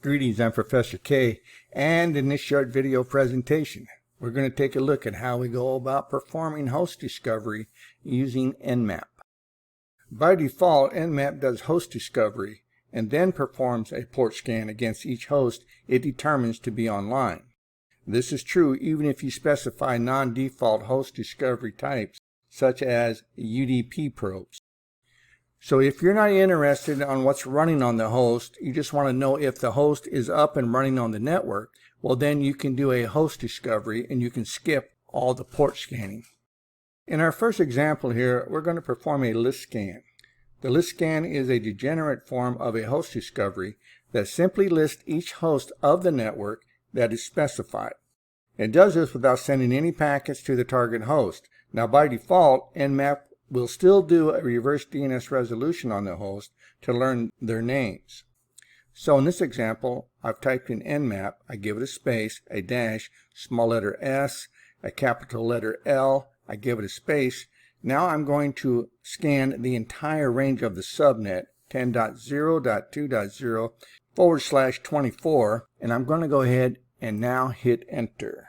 Greetings, I'm Professor K, and in this short video presentation, we're going to take a look at how we go about performing host discovery using NMap. By default, NMap does host discovery and then performs a port scan against each host it determines to be online. This is true even if you specify non-default host discovery types, such as UDP probes. So if you're not interested on what's running on the host, you just want to know if the host is up and running on the network, well then you can do a host discovery and you can skip all the port scanning. In our first example here, we're going to perform a list scan. The list scan is a degenerate form of a host discovery that simply lists each host of the network that is specified. It does this without sending any packets to the target host. Now by default, NMap will still do a reverse DNS resolution on the host to learn their names. So in this example, I've typed in NMap, I give it a space, a dash, small letter S, a capital letter L, I give it a space. Now I'm going to scan the entire range of the subnet, 10.0.2.0/24, and I'm going to go ahead and now hit enter.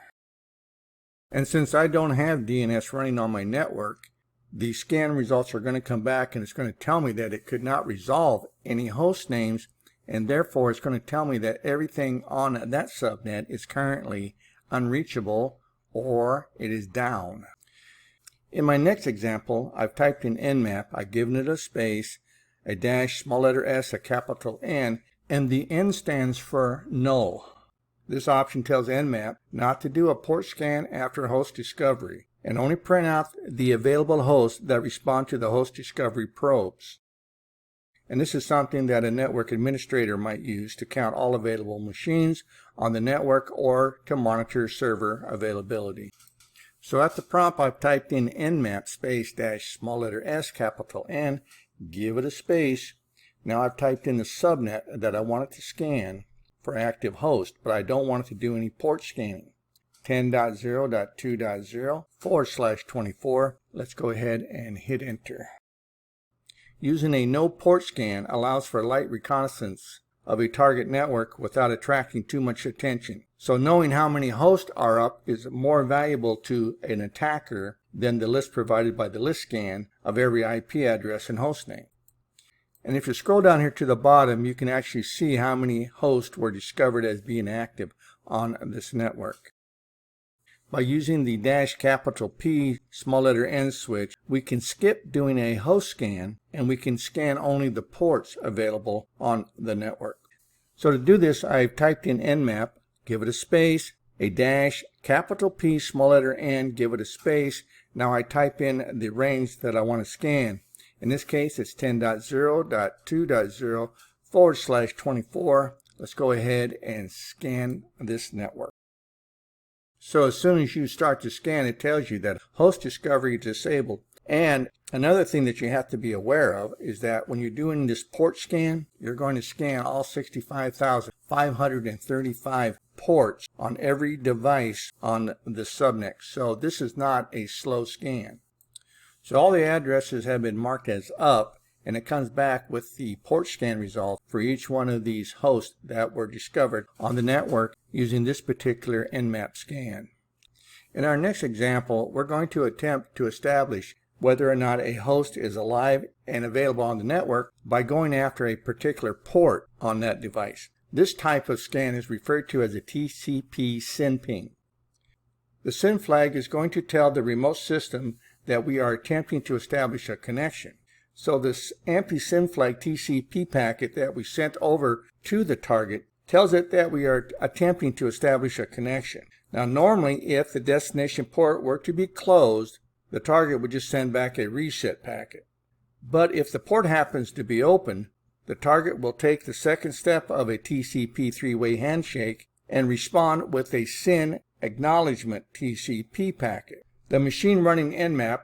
And since I don't have DNS running on my network, the scan results are going to come back and it's going to tell me that it could not resolve any host names, and therefore it's going to tell me that everything on that subnet is currently unreachable or it is down. In my next example, I've typed in NMap, I've given it a space, a dash, small letter S, a capital N, and the N stands for null. This option tells NMap not to do a port scan after host discovery, and only print out the available hosts that respond to the host discovery probes. And this is something that a network administrator might use to count all available machines on the network or to monitor server availability. So at the prompt, I've typed in NMap space dash small letter S capital N, give it a space. Now I've typed in the subnet that I want it to scan for active host, but I don't want it to do any port scanning. 10.0.2.0/24. Let's go ahead and hit enter. Using a no port scan allows for light reconnaissance of a target network without attracting too much attention. So knowing how many hosts are up is more valuable to an attacker than the list provided by the list scan of every IP address and host name. And if you scroll down here to the bottom, you can actually see how many hosts were discovered as being active on this network. By using the dash capital P small letter N switch, we can skip doing a host scan and we can scan only the ports available on the network. So to do this, I've typed in NMap, give it a space, a dash, capital P small letter N, give it a space. Now I type in the range that I want to scan. In this case, it's 10.0.2.0/24. Let's go ahead and scan this network. So as soon as you start to scan, it tells you that host discovery is disabled. And another thing that you have to be aware of is that when you're doing this port scan, you're going to scan all 65,535 ports on every device on the subnet. So this is not a slow scan. So all the addresses have been marked as up, and it comes back with the port scan result for each one of these hosts that were discovered on the network using this particular NMap scan. In our next example, we're going to attempt to establish whether or not a host is alive and available on the network by going after a particular port on that device. This type of scan is referred to as a TCP SYN ping. The SYN flag is going to tell the remote system that we are attempting to establish a connection. So this anti-SYN flag TCP packet that we sent over to the target tells it that we are attempting to establish a connection. Now normally, if the destination port were to be closed, the target would just send back a reset packet. But if the port happens to be open, the target will take the second step of a TCP three-way handshake and respond with a SYN acknowledgement TCP packet. The machine running NMap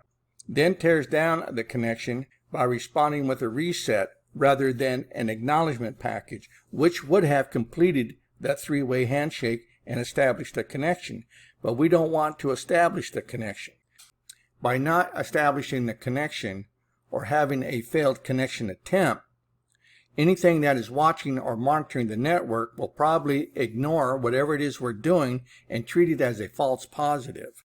then tears down the connection by responding with a reset rather than an acknowledgement package, which would have completed that three-way handshake and established a connection. But we don't want to establish the connection. By not establishing the connection or having a failed connection attempt, anything that is watching or monitoring the network will probably ignore whatever it is we're doing and treat it as a false positive.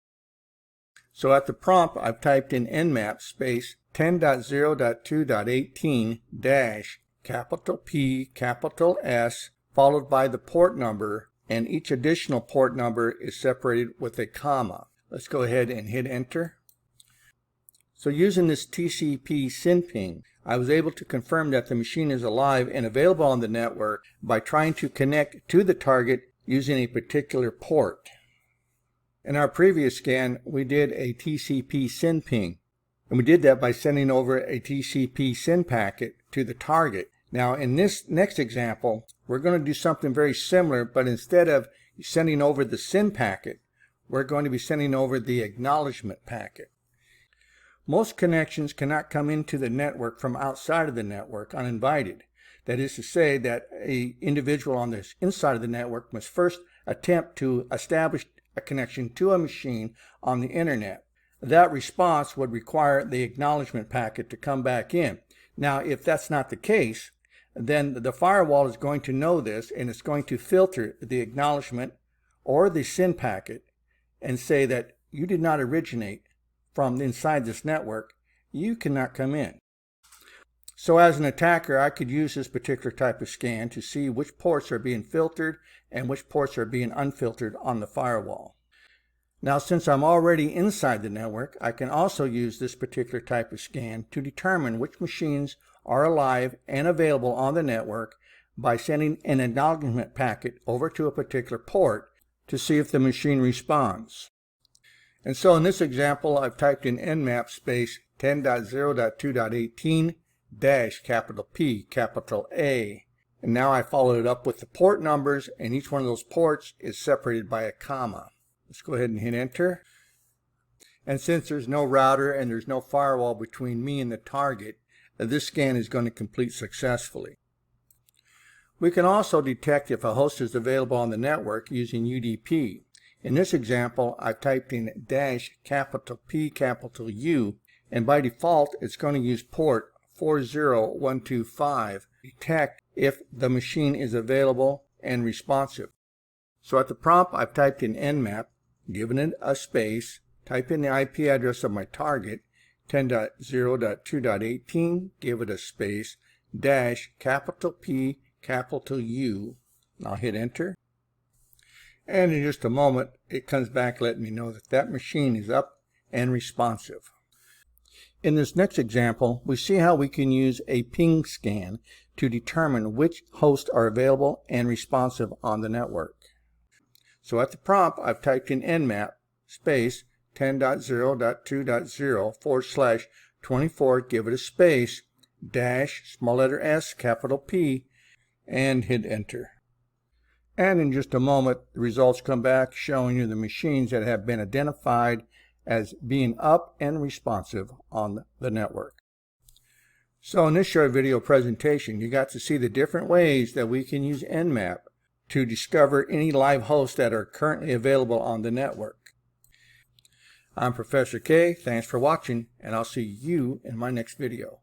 So at the prompt, I've typed in NMap space 10.0.2.18 dash capital P, capital S, followed by the port number, and each additional port number is separated with a comma. Let's go ahead and hit enter. So using this TCP SYN ping, I was able to confirm that the machine is alive and available on the network by trying to connect to the target using a particular port. In our previous scan, we did a TCP SYN ping, and we did that by sending over a TCP SYN packet to the target. Now in this next example, we're going to do something very similar, but instead of sending over the SYN packet, we're going to be sending over the acknowledgement packet. Most connections cannot come into the network from outside of the network uninvited. That is to say that an individual on the inside of the network must first attempt to establish a connection to a machine on the internet. That response would require the acknowledgement packet to come back in. Now, if that's not the case, then the firewall is going to know this, and it's going to filter the acknowledgement or the SYN packet and say that you did not originate from inside this network, you cannot come in. So as an attacker, I could use this particular type of scan to see which ports are being filtered and which ports are being unfiltered on the firewall. Now, since I'm already inside the network, I can also use this particular type of scan to determine which machines are alive and available on the network by sending an acknowledgement packet over to a particular port to see if the machine responds. And so in this example, I've typed in NMap space 10.0.2.18 dash capital P, capital A. And now I followed it up with the port numbers, and each one of those ports is separated by a comma. Let's go ahead and hit enter. And since there's no router and there's no firewall between me and the target, this scan is going to complete successfully. We can also detect if a host is available on the network using UDP. In this example, I've typed in dash capital P, capital U, and by default, it's going to use port 40125 to detect if the machine is available and responsive. So at the prompt, I've typed in NMap, given it a space, type in the IP address of my target, 10.0.2.18, give it a space, dash capital P, capital U, and I'll hit enter. And in just a moment, it comes back letting me know that that machine is up and responsive. In this next example, we see how we can use a ping scan to determine which hosts are available and responsive on the network. So at the prompt, I've typed in NMap space 10.0.2.0 / 24, give it a space, dash, small letter S, capital P, and hit enter. And in just a moment, the results come back showing you the machines that have been identified as being up and responsive on the network. So in this short video presentation, you got to see the different ways that we can use NMap to discover any live hosts that are currently available on the network. I'm Professor K. Thanks for watching, and I'll see you in my next video.